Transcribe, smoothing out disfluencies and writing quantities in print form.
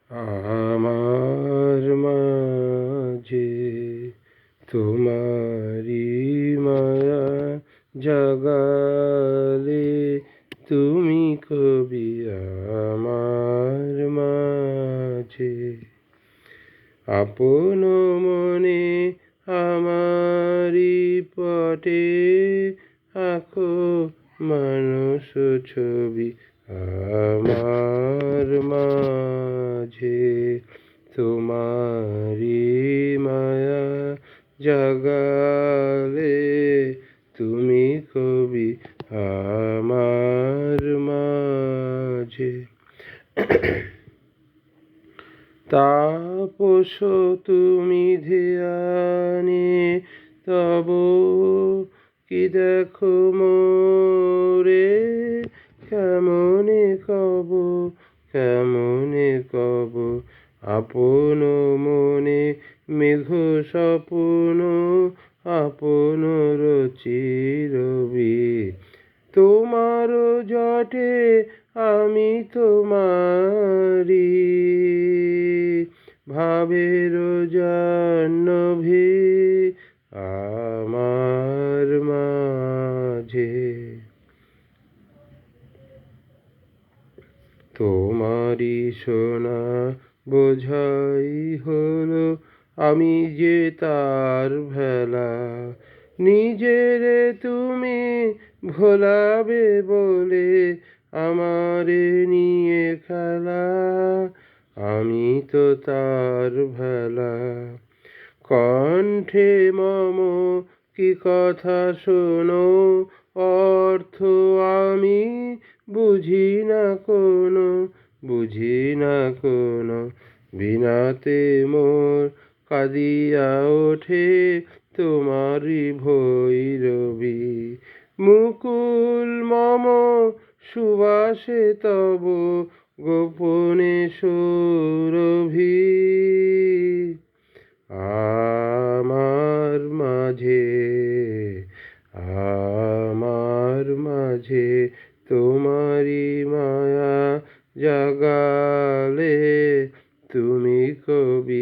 আমার মাঝে তোমারি মায়া জাগালে, তুমি কবি আমার মাঝে। আপন মনে আমারি পটে আঁকো মানুষ ছবি আমার মাঝে। তোমারি মায়া জাগালে, তুমি কবি আমার মাঝে। তাপস তুমি ধ্যানে তব কি দেখো মোরে, কেমনে কব কেমনে কব। আপন মনে মেঘ স্বপ্ন আপন রচি রবি, তোমার জটে আমি তোমারি ভাবের জাহ্নবী আমার মাঝে। তোমারি সোনা বোঝাই হলো আমি যে তার ভেলা, নিজেরে তুমি ভোলাবে বলে আমারে নিয়ে খেলা, আমি তো তার ভেলা। কণ্ঠে মম কি কথা শোনো, অর্থ আমি বুঝি না কোনো বুঝি না কোনো। বিনাতে মোর কাঁদিয়া ওঠে তোমারি ভৈরবী, মুকুল মম সুবাসে তব গোপনে সুরভি আমার মাঝে। আমার মাঝে তোমারি মায়া জাগালে, তুমি কবি